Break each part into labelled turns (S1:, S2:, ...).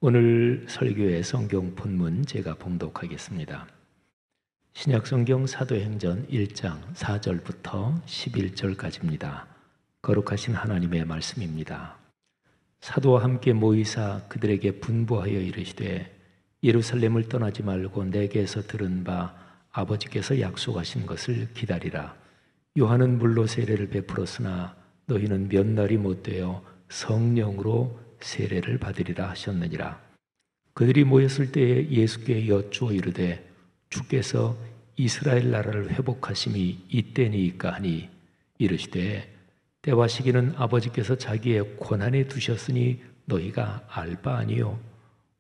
S1: 오늘 설교의 성경 본문 제가 봉독하겠습니다. 신약 성경 사도행전 1장 4절부터 11절까지입니다. 거룩하신 하나님의 말씀입니다. 사도와 함께 모이사 그들에게 분부하여 이르시되 예루살렘을 떠나지 말고 내게서 들은 바 아버지께서 약속하신 것을 기다리라. 요한은 물로 세례를 베풀었으나 너희는 몇 날이 못되어 성령으로 세례를 받으리라 하셨느니라. 그들이 모였을 때에 예수께 여쭈어 이르되 주께서 이스라엘 나라를 회복하심이 이때니이까 하니 이르시되 때와 시기는 아버지께서 자기의 권한에 두셨으니 너희가 알 바 아니요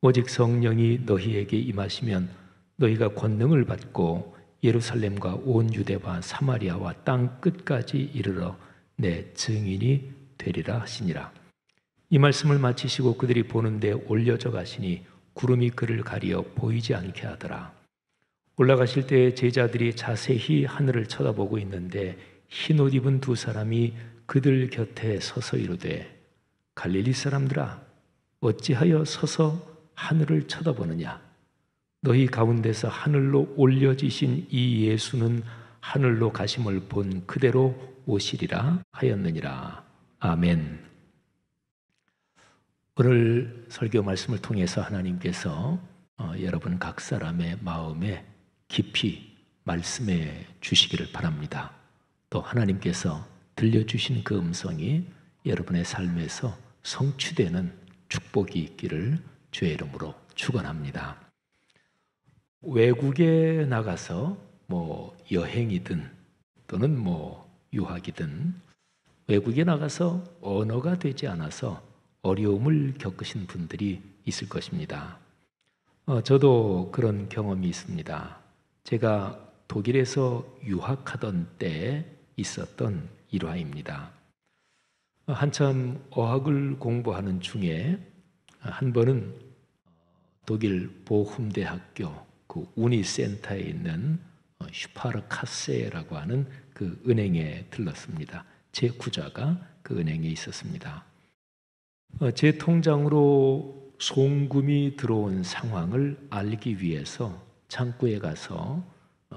S1: 오직 성령이 너희에게 임하시면 너희가 권능을 받고 예루살렘과 온 유대와 사마리아와 땅 끝까지 이르러 내 증인이 되리라 하시니라. 이 말씀을 마치시고 그들이 보는데 올려져 가시니 구름이 그를 가리어 보이지 않게 하더라. 올라가실 때에 제자들이 자세히 하늘을 쳐다보고 있는데 흰 옷 입은 두 사람이 그들 곁에 서서 이르되 갈릴리 사람들아 어찌하여 서서 하늘을 쳐다보느냐. 너희 가운데서 하늘로 올려지신 이 예수는 하늘로 가심을 본 그대로 오시리라 하였느니라. 아멘. 오늘 설교 말씀을 통해서 하나님께서 여러분 각 사람의 마음에 깊이 말씀해 주시기를 바랍니다. 또 하나님께서 들려주신 그 음성이 여러분의 삶에서 성취되는 축복이 있기를 주의 이름으로 축원합니다. 외국에 나가서 여행이든 또는 유학이든 외국에 나가서 언어가 되지 않아서 어려움을 겪으신 분들이 있을 것입니다. 저도 그런 경험이 있습니다. 제가 독일에서 유학하던 때에 있었던 일화입니다. 한참 어학을 공부하는 중에 한 번은 독일 보훔대학교 그 우니센터에 있는 슈파르카세라고 하는 그 은행에 들렀습니다. 제 구자가 그 은행에 있었습니다. 제 통장으로 송금이 들어온 상황을 알기 위해서 창구에 가서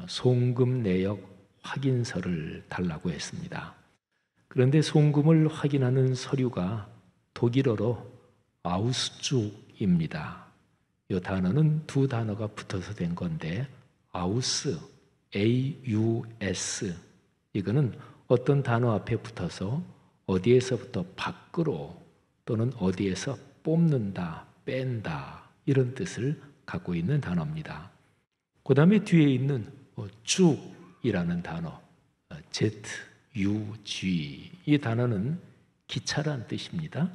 S1: 송금 내역 확인서를 달라고 했습니다. 그런데 송금을 확인하는 서류가 독일어로 아우스축입니다. 이 단어는 두 단어가 붙어서 된 건데 아우스, A-U-S 이거는 어떤 단어 앞에 붙어서 어디에서부터 밖으로 또는 어디에서 뽑는다, 뺀다 이런 뜻을 갖고 있는 단어입니다. 그 다음에 뒤에 있는 쭉이라는 단어 Z-U-G 이 단어는 기차란 뜻입니다.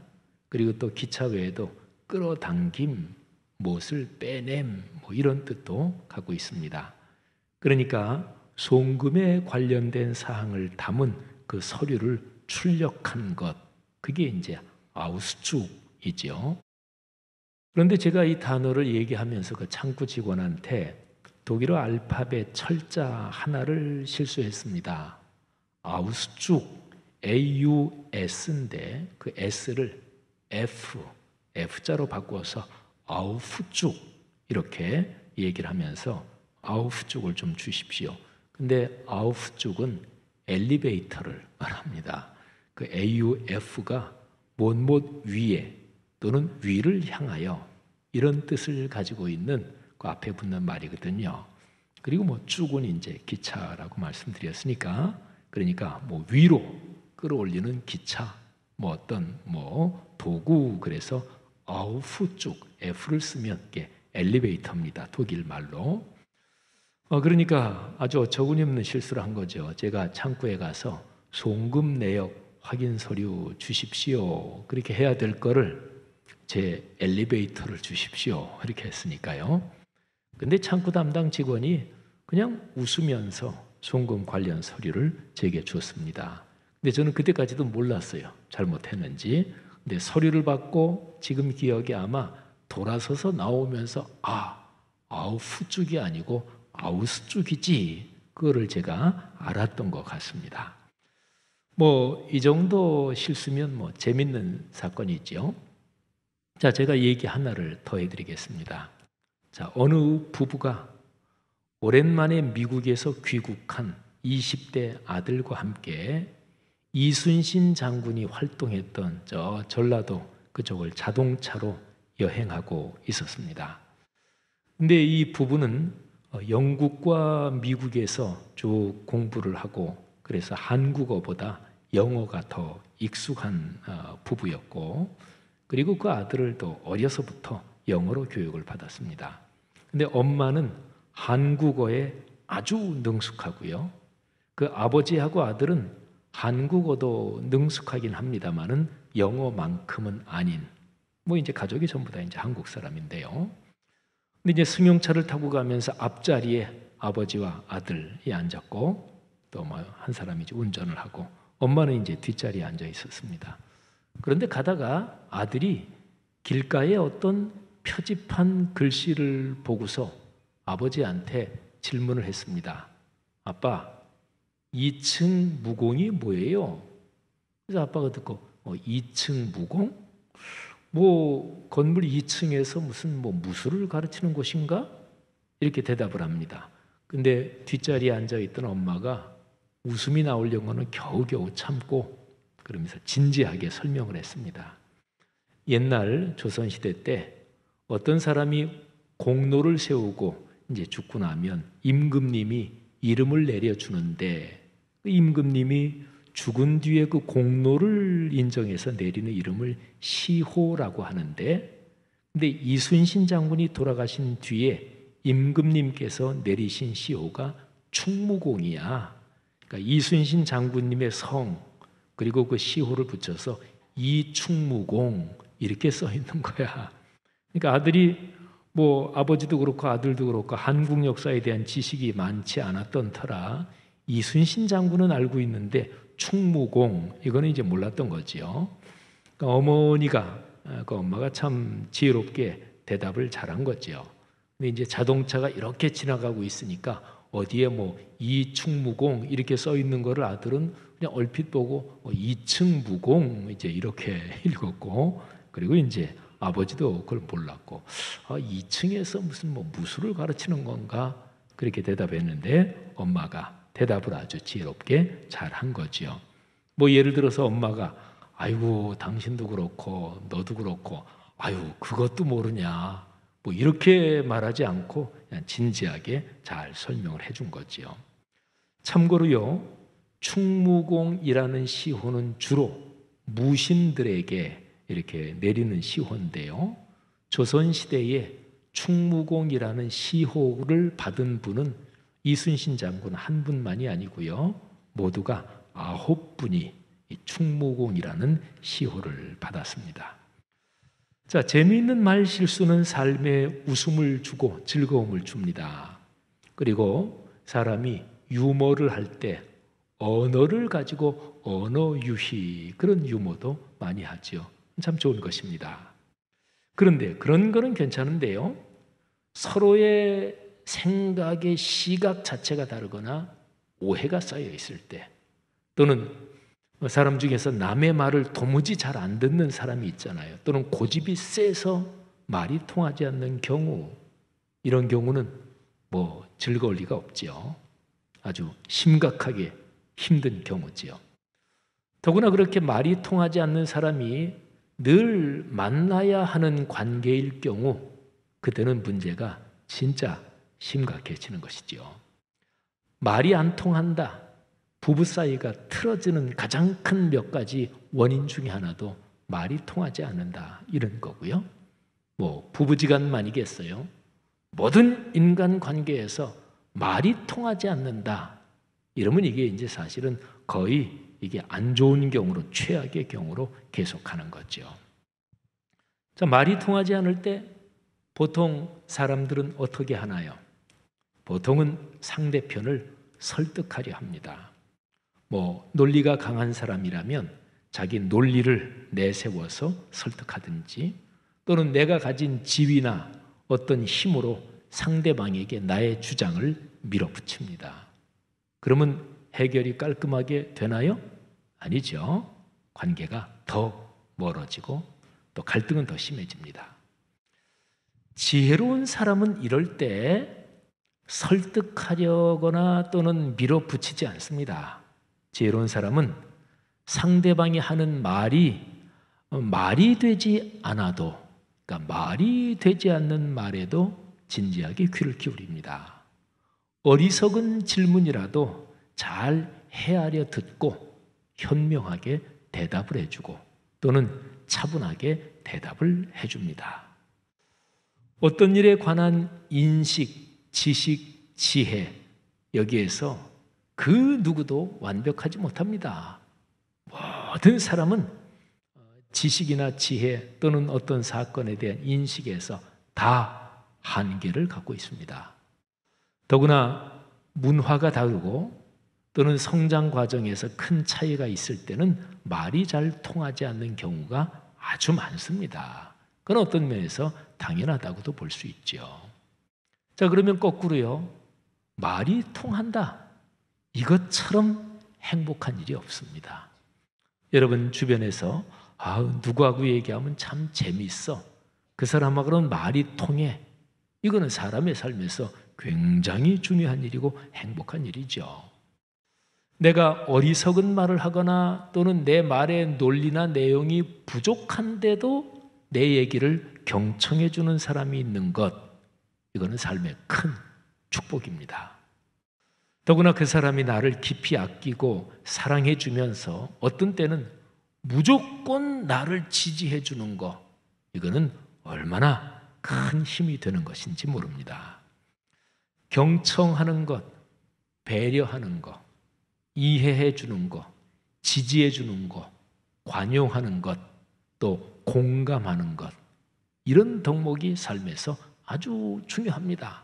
S1: 그리고 또 기차 외에도 끌어당김, 못을 빼냄 이런 뜻도 갖고 있습니다. 그러니까 송금에 관련된 사항을 담은 그 서류를 출력한 것 그게 이제 아우스축이죠. 그런데 제가 이 단어를 얘기하면서 그 창구 직원한테 독일어 알파벳 철자 하나를 실수했습니다. 아우스축 AUS인데 그 S를 F자로 바꿔서 아우프축 이렇게 얘기를 하면서 아우프축을 좀 주십시오. 근데 아우프축은 엘리베이터를 말합니다. 그 AUF가 못못 위에 또는 위를 향하여 이런 뜻을 가지고 있는 그 앞에 붙는 말이거든요. 그리고 쭉은 이제 기차라고 말씀드렸으니까 그러니까 위로 끌어올리는 기차 어떤 도구 그래서 아우프축 F를 쓰면 이게 엘리베이터입니다. 독일 말로. 그러니까 아주 어처구니 없는 실수를 한 거죠. 제가 창구에 가서 송금 내역 확인 서류 주십시오. 그렇게 해야 될 거를 제 엘리베이터를 주십시오. 이렇게 했으니까요. 근데 창구 담당 직원이 그냥 웃으면서 송금 관련 서류를 제게 줬습니다. 근데 저는 그때까지도 몰랐어요. 잘못했는지. 근데 서류를 받고 지금 기억이 아마 돌아서서 나오면서 아우프축이 아니고 아우스축이지. 그거를 제가 알았던 것 같습니다. 이 정도 실수면 재밌는 사건이죠. 자, 제가 얘기 하나를 더 해드리겠습니다. 자, 어느 부부가 오랜만에 미국에서 귀국한 20대 아들과 함께 이순신 장군이 활동했던 저 전라도 그쪽을 자동차로 여행하고 있었습니다. 근데 이 부부는 영국과 미국에서 쭉 공부를 하고 그래서 한국어보다 영어가 더 익숙한 부부였고, 그리고 그 아들을 또 어려서부터 영어로 교육을 받았습니다. 근데 엄마는 한국어에 아주 능숙하고요. 그 아버지하고 아들은 한국어도 능숙하긴 합니다만은 영어만큼은 아닌, 뭐 이제 가족이 전부 다 이제 한국 사람인데요. 근데 이제 승용차를 타고 가면서 앞자리에 아버지와 아들이 앉았고, 또 뭐 한 사람이 이제 운전을 하고, 엄마는 이제 뒷자리에 앉아 있었습니다. 그런데 가다가 아들이 길가에 어떤 표지판 글씨를 보고서 아버지한테 질문을 했습니다. 아빠, 2층 무공이 뭐예요? 그래서 아빠가 듣고 2층 무공? 뭐 건물 2층에서 무슨 뭐 무술을 가르치는 곳인가? 이렇게 대답을 합니다. 근데 뒷자리에 앉아있던 엄마가 웃음이 나오려는 거는 겨우겨우 참고 그러면서 진지하게 설명을 했습니다. 옛날 조선시대 때 어떤 사람이 공로를 세우고 이제 죽고 나면 임금님이 이름을 내려주는데, 그 임금님이 죽은 뒤에 그 공로를 인정해서 내리는 이름을 시호라고 하는데, 근데 이순신 장군이 돌아가신 뒤에 임금님께서 내리신 시호가 충무공이야. 그러니까 이순신 장군님의 성 그리고 그 시호를 붙여서 이충무공 이렇게 써 있는 거야. 그러니까 아들이 뭐 아버지도 그렇고 아들도 그렇고 한국 역사에 대한 지식이 많지 않았던 터라 이순신 장군은 알고 있는데 충무공 이거는 이제 몰랐던 거지요. 그러니까 어머니가 그 엄마가 참 지혜롭게 대답을 잘한 거지요. 근데 이제 자동차가 이렇게 지나가고 있으니까 어디에 뭐 이충무공 이렇게 써 있는 거를 아들은 그냥 얼핏 보고 2층 무공 이제 이렇게 읽었고, 그리고 이제 아버지도 그걸 몰랐고 2층에서 무슨 뭐 무술을 가르치는 건가 그렇게 대답했는데 엄마가 대답을 아주 지혜롭게 잘한 거지요. 뭐 예를 들어서 엄마가 아이고 당신도 그렇고 너도 그렇고 아유 그것도 모르냐 뭐 이렇게 말하지 않고 그냥 진지하게 잘 설명을 해준 거지요. 참고로요, 충무공이라는 시호는 주로 무신들에게 이렇게 내리는 시호인데요, 조선시대에 충무공이라는 시호를 받은 분은 이순신 장군 한 분만이 아니고요, 모두가 9분이 이 충무공이라는 시호를 받았습니다. 자, 재미있는 말 실수는 삶에 웃음을 주고 즐거움을 줍니다. 그리고 사람이 유머를 할 때 언어를 가지고 언어 유희, 그런 유머도 많이 하죠. 참 좋은 것입니다. 그런데 그런 거는 괜찮은데요, 서로의 생각의 시각 자체가 다르거나 오해가 쌓여 있을 때, 또는 사람 중에서 남의 말을 도무지 잘 안 듣는 사람이 있잖아요. 또는 고집이 세서 말이 통하지 않는 경우, 이런 경우는 뭐 즐거울 리가 없지요. 아주 심각하게 힘든 경우지요. 더구나 그렇게 말이 통하지 않는 사람이 늘 만나야 하는 관계일 경우, 그때는 문제가 진짜 심각해지는 것이지요. 말이 안 통한다, 부부 사이가 틀어지는 가장 큰 몇 가지 원인 중에 하나도 말이 통하지 않는다, 이런 거고요. 뭐 부부지간만이겠어요. 모든 인간 관계에서 말이 통하지 않는다, 이러면 이게 이제 사실은 거의 이게 안 좋은 경우로, 최악의 경우로 계속하는 거죠. 자, 말이 통하지 않을 때 보통 사람들은 어떻게 하나요? 보통은 상대편을 설득하려 합니다. 뭐 논리가 강한 사람이라면 자기 논리를 내세워서 설득하든지, 또는 내가 가진 지위나 어떤 힘으로 상대방에게 나의 주장을 밀어붙입니다. 그러면 해결이 깔끔하게 되나요? 아니죠. 관계가 더 멀어지고 또 갈등은 더 심해집니다. 지혜로운 사람은 이럴 때 설득하려거나 또는 밀어붙이지 않습니다. 지혜로운 사람은 상대방이 하는 말이 되지 않아도, 그러니까 말이 되지 않는 말에도 진지하게 귀를 기울입니다. 어리석은 질문이라도 잘 헤아려 듣고 현명하게 대답을 해주고 또는 차분하게 대답을 해줍니다. 어떤 일에 관한 인식, 지식, 지혜, 여기에서 그 누구도 완벽하지 못합니다. 모든 사람은 지식이나 지혜 또는 어떤 사건에 대한 인식에서 다 한계를 갖고 있습니다. 더구나 문화가 다르고 또는 성장 과정에서 큰 차이가 있을 때는 말이 잘 통하지 않는 경우가 아주 많습니다. 그건 어떤 면에서 당연하다고도 볼 수 있죠. 자, 그러면 거꾸로요. 말이 통한다. 이것처럼 행복한 일이 없습니다. 여러분 주변에서 누구하고 얘기하면 참 재미있어. 그 사람하고는 말이 통해. 이거는 사람의 삶에서 굉장히 중요한 일이고 행복한 일이죠. 내가 어리석은 말을 하거나 또는 내 말의 논리나 내용이 부족한데도 내 얘기를 경청해 주는 사람이 있는 것, 이거는 삶의 큰 축복입니다. 더구나 그 사람이 나를 깊이 아끼고 사랑해 주면서 어떤 때는 무조건 나를 지지해 주는 것, 이거는 얼마나 큰 힘이 되는 것인지 모릅니다. 경청하는 것, 배려하는 것, 이해해 주는 것, 지지해 주는 것, 관용하는 것, 또 공감하는 것, 이런 덕목이 삶에서 아주 중요합니다.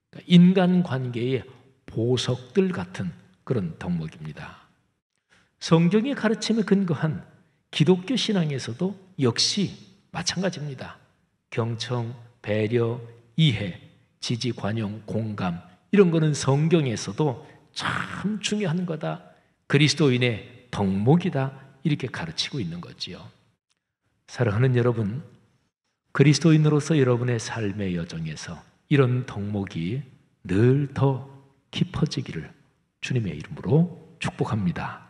S1: 그러니까 인간관계의 보석들 같은 그런 덕목입니다. 성경의 가르침에 근거한 기독교 신앙에서도 역시 마찬가지입니다. 경청, 배려, 이해, 지지, 관용, 공감, 이런 거는 성경에서도 참 중요한 거다. 그리스도인의 덕목이다. 이렇게 가르치고 있는 거지요. 사랑하는 여러분, 그리스도인으로서 여러분의 삶의 여정에서 이런 덕목이 늘 더 깊어지기를 주님의 이름으로 축복합니다.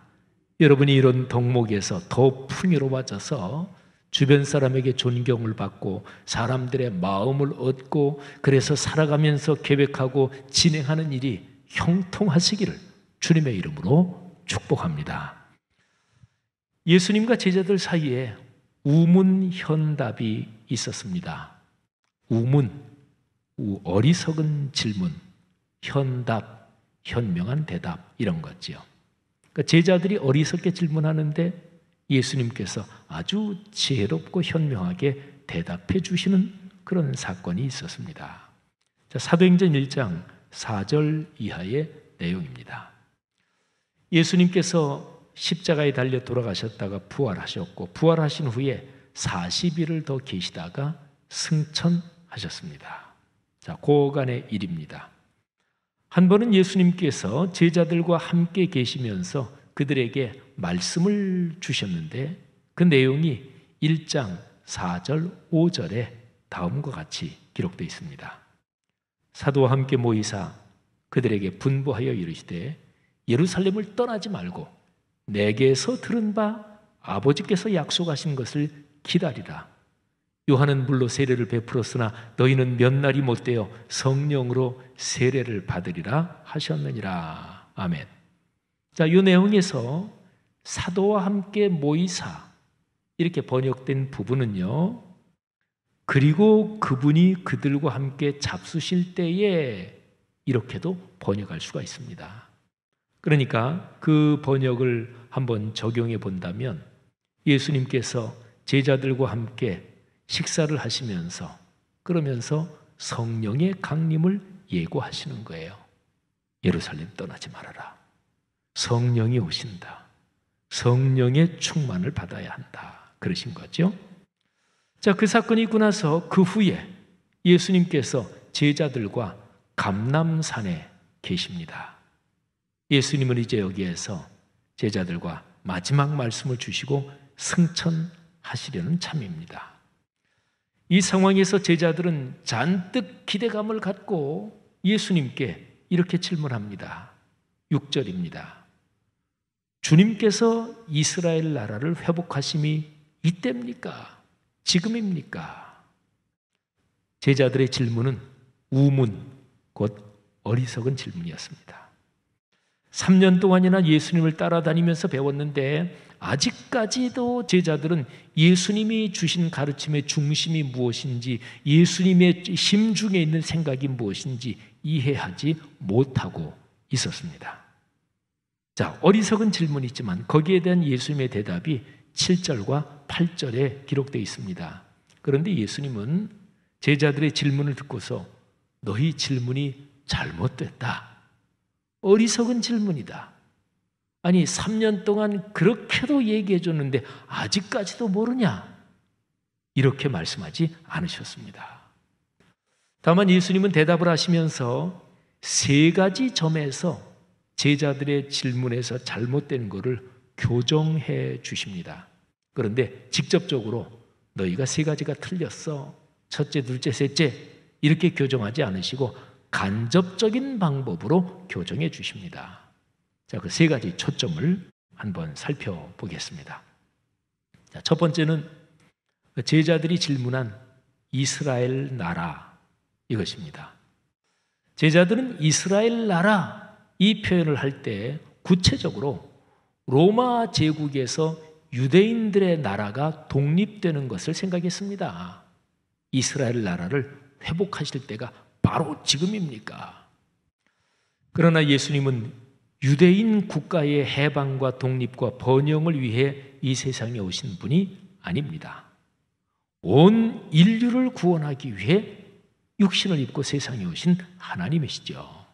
S1: 여러분이 이런 덕목에서 더 풍요로워져서 주변 사람에게 존경을 받고 사람들의 마음을 얻고 그래서 살아가면서 계획하고 진행하는 일이 형통하시기를 주님의 이름으로 축복합니다. 예수님과 제자들 사이에 우문현답이 있었습니다. 우문, 어리석은 질문, 현답, 현명한 대답, 이런 거지요. 그러니까 제자들이 어리석게 질문하는데 예수님께서 아주 지혜롭고 현명하게 대답해 주시는 그런 사건이 있었습니다. 자, 사도행전 1장 4절 이하의 내용입니다. 예수님께서 십자가에 달려 돌아가셨다가 부활하셨고 부활하신 후에 40일을 더 계시다가 승천하셨습니다. 자, 그간의 일입니다. 한 번은 예수님께서 제자들과 함께 계시면서 그들에게 말씀을 주셨는데 그 내용이 1장 4절 5절에 다음과 같이 기록되어 있습니다. 사도와 함께 모이사 그들에게 분부하여 이르시되 예루살렘을 떠나지 말고 내게서 들은 바 아버지께서 약속하신 것을 기다리라. 요한은 물로 세례를 베풀었으나 너희는 몇 날이 못되어 성령으로 세례를 받으리라 하셨느니라. 아멘. 자, 이 내용에서 사도와 함께 모이사 이렇게 번역된 부분은요, 그리고 그분이 그들과 함께 잡수실 때에 이렇게도 번역할 수가 있습니다. 그러니까 그 번역을 한번 적용해 본다면 예수님께서 제자들과 함께 식사를 하시면서 그러면서 성령의 강림을 예고하시는 거예요. 예루살렘 떠나지 말아라. 성령이 오신다. 성령의 충만을 받아야 한다. 그러신 거죠. 자, 그 사건이 있고 나서 그 후에 예수님께서 제자들과 감람산에 계십니다. 예수님은 이제 여기에서 제자들과 마지막 말씀을 주시고 승천하시려는 참입니다. 이 상황에서 제자들은 잔뜩 기대감을 갖고 예수님께 이렇게 질문합니다. 6절입니다. 주님께서 이스라엘 나라를 회복하심이 이때입니까? 지금입니까? 제자들의 질문은 우문, 곧 어리석은 질문이었습니다. 3년 동안이나 예수님을 따라다니면서 배웠는데 아직까지도 제자들은 예수님이 주신 가르침의 중심이 무엇인지, 예수님의 심중에 있는 생각이 무엇인지 이해하지 못하고 있었습니다. 자, 어리석은 질문이지만 거기에 대한 예수님의 대답이 7절과 8절에 기록되어 있습니다. 그런데 예수님은 제자들의 질문을 듣고서 너희 질문이 잘못됐다. 어리석은 질문이다. 아니 3년 동안 그렇게도 얘기해 줬는데 아직까지도 모르냐? 이렇게 말씀하지 않으셨습니다. 다만 예수님은 대답을 하시면서 3가지 점에서 제자들의 질문에서 잘못된 것을 교정해 주십니다. 그런데 직접적으로 너희가 3가지가 틀렸어. 첫째, 둘째, 셋째 이렇게 교정하지 않으시고 간접적인 방법으로 교정해 주십니다. 자, 그 3가지 초점을 한번 살펴보겠습니다. 자, 첫 번째는 제자들이 질문한 이스라엘 나라 이것입니다. 제자들은 이스라엘 나라 이 표현을 할 때 구체적으로 로마 제국에서 유대인들의 나라가 독립되는 것을 생각했습니다. 이스라엘 나라를 회복하실 때가 바로 지금입니까? 그러나 예수님은 유대인 국가의 해방과 독립과 번영을 위해 이 세상에 오신 분이 아닙니다. 온 인류를 구원하기 위해 육신을 입고 세상에 오신 하나님이시죠.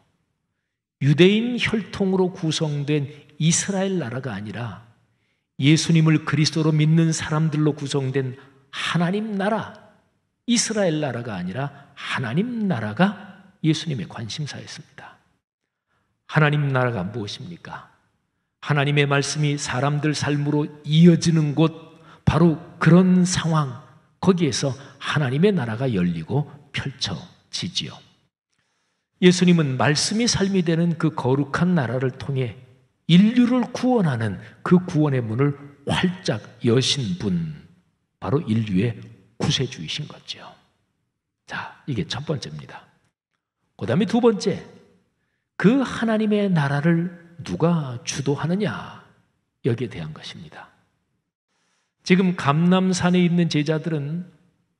S1: 유대인 혈통으로 구성된 이스라엘 나라가 아니라 예수님을 그리스도로 믿는 사람들로 구성된 하나님 나라, 이스라엘 나라가 아니라 하나님 나라가 예수님의 관심사였습니다. 하나님 나라가 무엇입니까? 하나님의 말씀이 사람들 삶으로 이어지는 곳, 바로 그런 상황, 거기에서 하나님의 나라가 열리고 펼쳐지지요. 예수님은 말씀이 삶이 되는 그 거룩한 나라를 통해 인류를 구원하는 그 구원의 문을 활짝 여신 분, 바로 인류의 구세주이신 거죠. 자, 이게 첫 번째입니다. 그 다음에 두 번째, 그 하나님의 나라를 누가 주도하느냐, 여기에 대한 것입니다. 지금 감람산에 있는 제자들은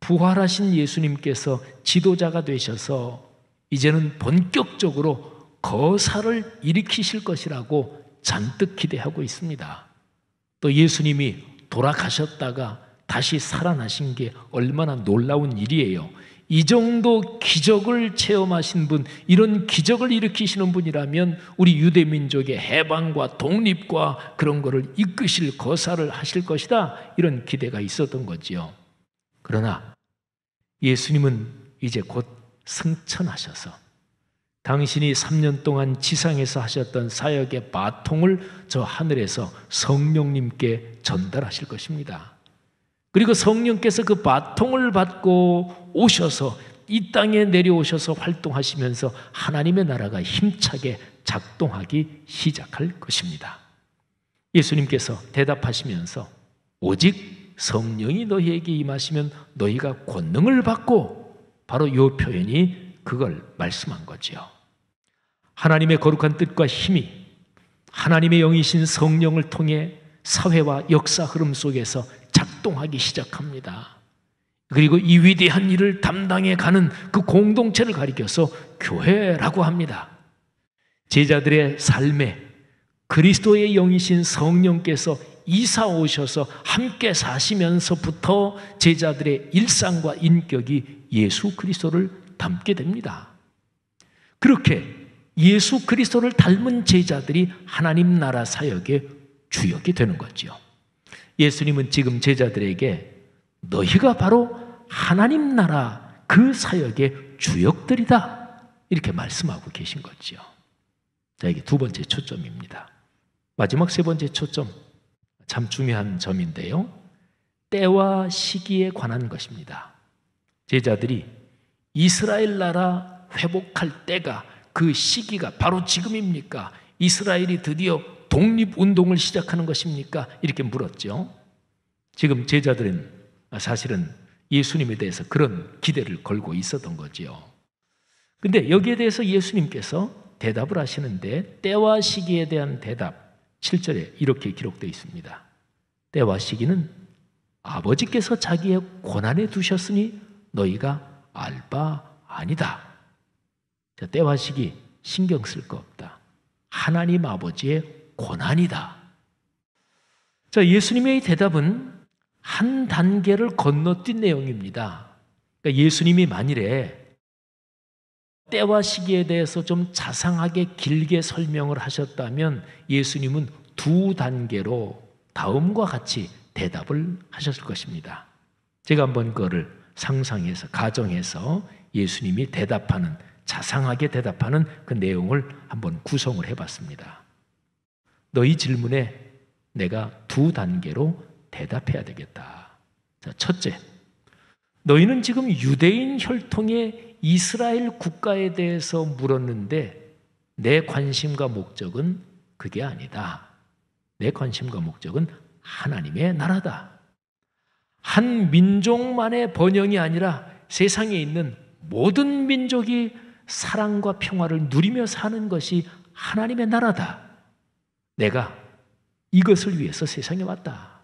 S1: 부활하신 예수님께서 지도자가 되셔서 이제는 본격적으로 거사를 일으키실 것이라고 잔뜩 기대하고 있습니다. 또 예수님이 돌아가셨다가 다시 살아나신 게 얼마나 놀라운 일이에요. 이 정도 기적을 체험하신 분, 이런 기적을 일으키시는 분이라면 우리 유대민족의 해방과 독립과 그런 거를 이끄실 거사를 하실 것이다, 이런 기대가 있었던 거지요. 그러나 예수님은 이제 곧 승천하셔서 당신이 3년 동안 지상에서 하셨던 사역의 바통을 저 하늘에서 성령님께 전달하실 것입니다. 그리고 성령께서 그 바통을 받고 오셔서 이 땅에 내려오셔서 활동하시면서 하나님의 나라가 힘차게 작동하기 시작할 것입니다. 예수님께서 대답하시면서 오직 성령이 너희에게 임하시면 너희가 권능을 받고, 바로 이 표현이 그걸 말씀한 거지요. 하나님의 거룩한 뜻과 힘이 하나님의 영이신 성령을 통해 사회와 역사 흐름 속에서 작동하기 시작합니다. 그리고 이 위대한 일을 담당해 가는 그 공동체를 가리켜서 교회라고 합니다. 제자들의 삶에 그리스도의 영이신 성령께서 이사 오셔서 함께 사시면서부터 제자들의 일상과 인격이 예수 그리스도를 닮게 됩니다. 그렇게 예수 그리스도를 닮은 제자들이 하나님 나라 사역의 주역이 되는 거죠. 예수님은 지금 제자들에게 너희가 바로 하나님 나라 그 사역의 주역들이다, 이렇게 말씀하고 계신 거죠. 자, 이게 두 번째 초점입니다. 마지막 세 번째 초점, 참 중요한 점인데요, 때와 시기에 관한 것입니다. 제자들이 이스라엘 나라 회복할 때가, 그 시기가 바로 지금입니까? 이스라엘이 드디어 독립운동을 시작하는 것입니까? 이렇게 물었죠. 지금 제자들은 사실은 예수님에 대해서 그런 기대를 걸고 있었던 거지요. 근데 여기에 대해서 예수님께서 대답을 하시는데, 때와 시기에 대한 대답 7절에 이렇게 기록되어 있습니다. 때와 시기는 아버지께서 자기의 권한에 두셨으니 너희가 알 바 아니다. 자, 때와 시기 신경 쓸 거 없다. 하나님 아버지의 권한이다. 자, 예수님의 대답은 한 단계를 건너뛴 내용입니다. 그러니까 예수님이 만일에 때와 시기에 대해서 좀 자상하게 길게 설명을 하셨다면 예수님은 두 단계로 다음과 같이 대답을 하셨을 것입니다. 제가 한번 그거를 상상해서, 가정해서 예수님이 대답하는, 자상하게 대답하는 그 내용을 한번 구성을 해봤습니다. 너희 질문에 내가 두 단계로 대답해야 되겠다. 자, 첫째, 너희는 지금 유대인 혈통의 이스라엘 국가에 대해서 물었는데 내 관심과 목적은 그게 아니다. 내 관심과 목적은 하나님의 나라다. 한 민족만의 번영이 아니라 세상에 있는 모든 민족이 사랑과 평화를 누리며 사는 것이 하나님의 나라다. 내가 이것을 위해서 세상에 왔다.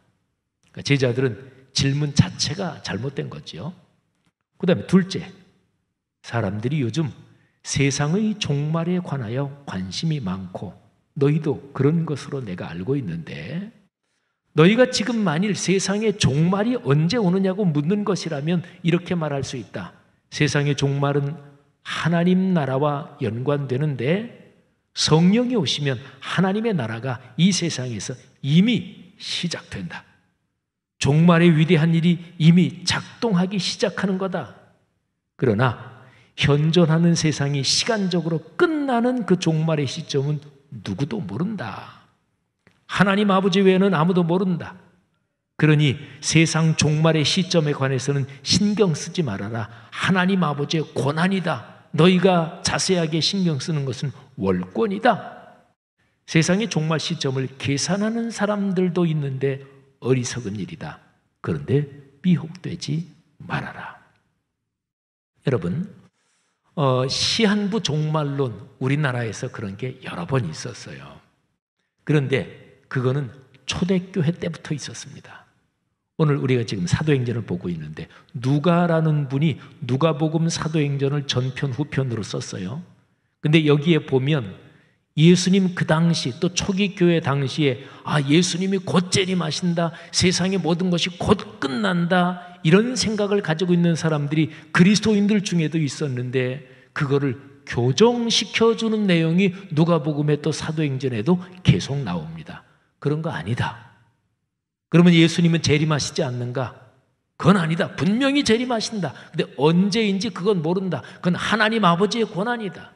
S1: 그러니까 제자들은 질문 자체가 잘못된 거죠. 그 다음에 둘째, 사람들이 요즘 세상의 종말에 관하여 관심이 많고 너희도 그런 것으로 내가 알고 있는데, 너희가 지금 만일 세상의 종말이 언제 오느냐고 묻는 것이라면 이렇게 말할 수 있다. 세상의 종말은 하나님 나라와 연관되는데 성령이 오시면 하나님의 나라가 이 세상에서 이미 시작된다. 종말의 위대한 일이 이미 작동하기 시작하는 거다. 그러나 현존하는 세상이 시간적으로 끝나는 그 종말의 시점은 누구도 모른다. 하나님 아버지 외에는 아무도 모른다. 그러니 세상 종말의 시점에 관해서는 신경 쓰지 말아라. 하나님 아버지의 권한이다. 너희가 자세하게 신경 쓰는 것은 월권이다. 세상의 종말 시점을 계산하는 사람들도 있는데 어리석은 일이다. 그런데 미혹되지 말아라. 여러분, 시한부 종말론, 우리나라에서 그런 게 여러 번 있었어요. 그런데 그거는 초대교회 때부터 있었습니다. 오늘 우리가 지금 사도행전을 보고 있는데 누가라는 분이 누가복음 사도행전을 전편 후편으로 썼어요. 근데 여기에 보면 예수님 그 당시, 또 초기 교회 당시에 예수님이 곧 재림하신다, 세상의 모든 것이 곧 끝난다, 이런 생각을 가지고 있는 사람들이 그리스도인들 중에도 있었는데 그거를 교정시켜주는 내용이 누가복음에 또 사도행전에도 계속 나옵니다. 그런 거 아니다. 그러면 예수님은 재림하시지 않는가? 그건 아니다. 분명히 재림하신다. 근데 언제인지 그건 모른다. 그건 하나님 아버지의 권한이다.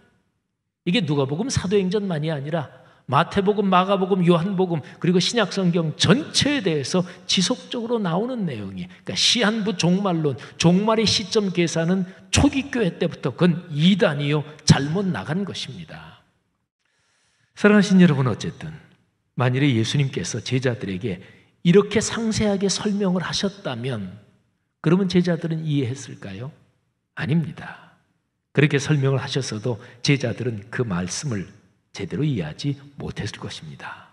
S1: 이게 누가복음 사도행전만이 아니라 마태복음, 마가복음, 요한복음, 그리고 신약성경 전체에 대해서 지속적으로 나오는 내용이에요. 그러니까 시한부 종말론, 종말의 시점 계산은 초기 교회 때부터 그건 이단이요, 잘못 나간 것입니다. 사랑하신 여러분, 어쨌든 만일에 예수님께서 제자들에게 이렇게 상세하게 설명을 하셨다면 그러면 제자들은 이해했을까요? 아닙니다. 그렇게 설명을 하셨어도 제자들은 그 말씀을 제대로 이해하지 못했을 것입니다.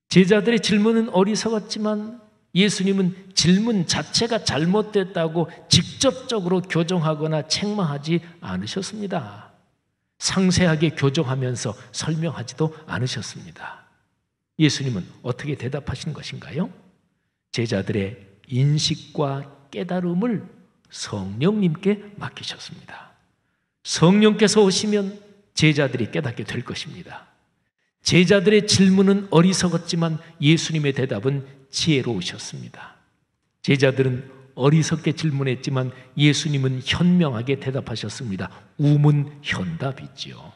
S1: 제자들의 질문은 어리석었지만 예수님은 질문 자체가 잘못됐다고 직접적으로 교정하거나 책망하지 않으셨습니다. 상세하게 교정하면서 설명하지도 않으셨습니다. 예수님은 어떻게 대답하신 것인가요? 제자들의 인식과 깨달음을 성령님께 맡기셨습니다. 성령께서 오시면 제자들이 깨닫게 될 것입니다. 제자들의 질문은 어리석었지만 예수님의 대답은 지혜로우셨습니다. 제자들은 어리석게 질문했지만 예수님은 현명하게 대답하셨습니다. 우문현답이지요.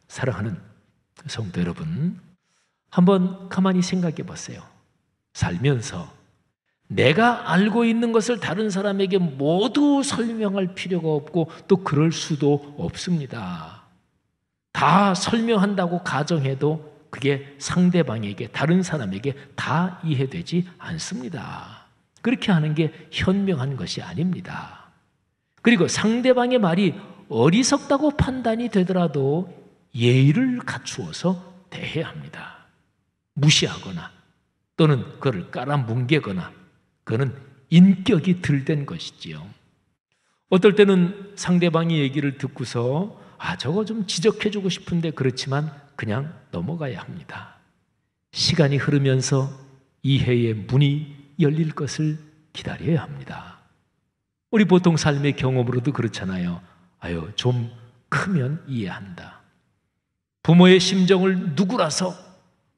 S1: 사랑하는 성도 여러분, 한번 가만히 생각해 보세요. 살면서 내가 알고 있는 것을 다른 사람에게 모두 설명할 필요가 없고 또 그럴 수도 없습니다. 다 설명한다고 가정해도 그게 상대방에게, 다른 사람에게 다 이해되지 않습니다. 그렇게 하는 게 현명한 것이 아닙니다. 그리고 상대방의 말이 어리석다고 판단이 되더라도 예의를 갖추어서 대해야 합니다. 무시하거나 또는 그를 깔아뭉개거나 그는 인격이 들된 것이지요. 어떨 때는 상대방이 얘기를 듣고서 저거 좀 지적해주고 싶은데 그렇지만 그냥 넘어가야 합니다. 시간이 흐르면서 이해의 문이 열릴 것을 기다려야 합니다. 우리 보통 삶의 경험으로도 그렇잖아요. 좀 크면 이해한다. 부모의 심정을 누구라서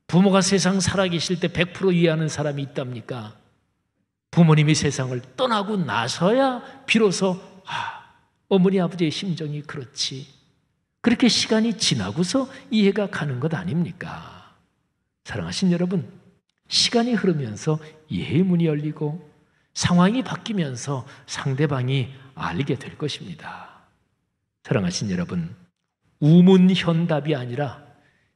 S1: 부모가 세상 살아계실 때 100% 이해하는 사람이 있답니까? 부모님이 세상을 떠나고 나서야 비로소 어머니 아버지의 심정이 그렇지. 그렇게 시간이 지나고서 이해가 가는 것 아닙니까? 사랑하신 여러분, 시간이 흐르면서 이해의 문이 열리고 상황이 바뀌면서 상대방이 알게 될 것입니다. 사랑하신 여러분, 우문현답이 아니라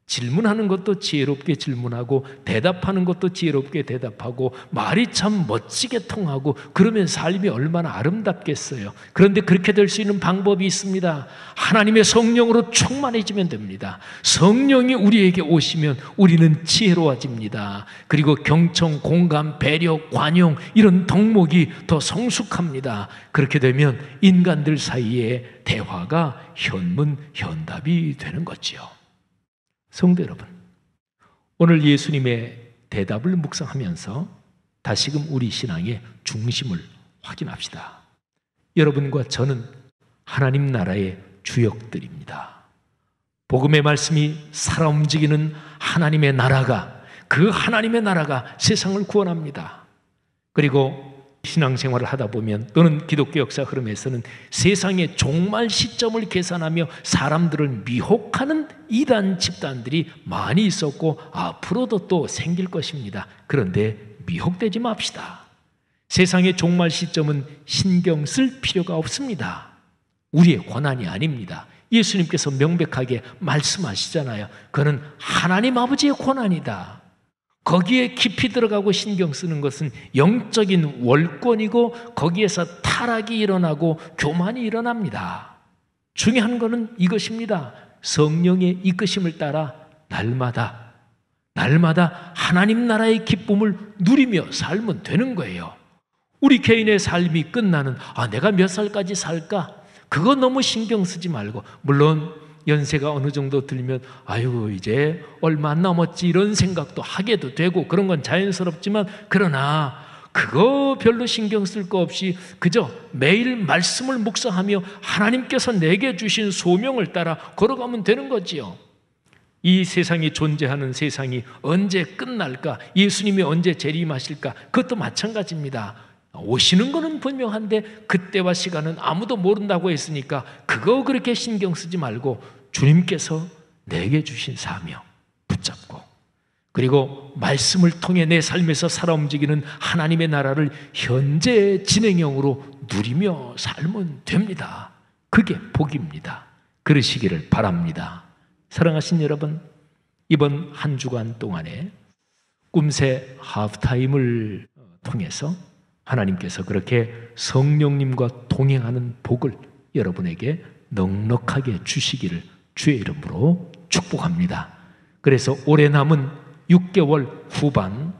S1: 질문하는 것도 지혜롭게 질문하고 대답하는 것도 지혜롭게 대답하고 말이 참 멋지게 통하고 그러면 삶이 얼마나 아름답겠어요. 그런데 그렇게 될 수 있는 방법이 있습니다. 하나님의 성령으로 충만해지면 됩니다. 성령이 우리에게 오시면 우리는 지혜로워집니다. 그리고 경청, 공감, 배려, 관용 이런 덕목이 더 성숙합니다. 그렇게 되면 인간들 사이에 대화가 현문, 현답이 되는 거지요. 성도 여러분, 오늘 예수님의 대답을 묵상하면서 다시금 우리 신앙의 중심을 확인합시다. 여러분과 저는 하나님 나라의 주역들입니다. 복음의 말씀이 살아 움직이는 하나님의 나라가, 그 하나님의 나라가 세상을 구원합니다. 그리고 신앙생활을 하다 보면 또는 기독교 역사 흐름에서는 세상의 종말 시점을 계산하며 사람들을 미혹하는 이단 집단들이 많이 있었고 앞으로도 또 생길 것입니다. 그런데 미혹되지 맙시다. 세상의 종말 시점은 신경 쓸 필요가 없습니다. 우리의 권한이 아닙니다. 예수님께서 명백하게 말씀하시잖아요. 그는 하나님 아버지의 권한이다. 거기에 깊이 들어가고 신경 쓰는 것은 영적인 월권이고 거기에서 타락이 일어나고 교만이 일어납니다. 중요한 것은 이것입니다. 성령의 이끄심을 따라 날마다 하나님 나라의 기쁨을 누리며 살면 되는 거예요. 우리 개인의 삶이 끝나는 내가 몇 살까지 살까? 그거 너무 신경 쓰지 말고, 물론 연세가 어느 정도 들면 이제 얼마 안 남았지 이런 생각도 하게도 되고 그런 건 자연스럽지만, 그러나 그거 별로 신경 쓸 거 없이 그저 매일 말씀을 묵상하며 하나님께서 내게 주신 소명을 따라 걸어가면 되는 거지요. 이 세상이 존재하는 세상이 언제 끝날까? 예수님이 언제 재림하실까? 그것도 마찬가지입니다. 오시는 거는 분명한데 그때와 시간은 아무도 모른다고 했으니까 그거 그렇게 신경 쓰지 말고 주님께서 내게 주신 사명 붙잡고, 그리고 말씀을 통해 내 삶에서 살아 움직이는 하나님의 나라를 현재 진행형으로 누리며 살면 됩니다. 그게 복입니다. 그러시기를 바랍니다. 사랑하신 여러분, 이번 한 주간 동안에 꿈새 하프타임을 통해서 하나님께서 그렇게 성령님과 동행하는 복을 여러분에게 넉넉하게 주시기를 주의 이름으로 축복합니다. 그래서 올해 남은 6개월 후반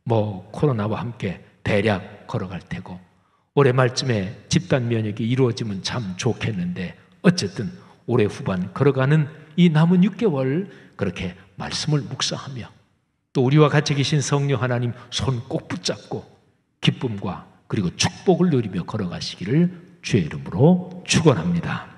S1: 코로나와 함께 대략 걸어갈 테고 올해 말쯤에 집단 면역이 이루어지면 참 좋겠는데, 어쨌든 올해 후반 걸어가는 이 남은 6개월 그렇게 말씀을 묵상하며 또 우리와 같이 계신 성령 하나님 손 꼭 붙잡고 기쁨과 그리고 축복을 누리며 걸어가시기를 주의 이름으로 축원합니다.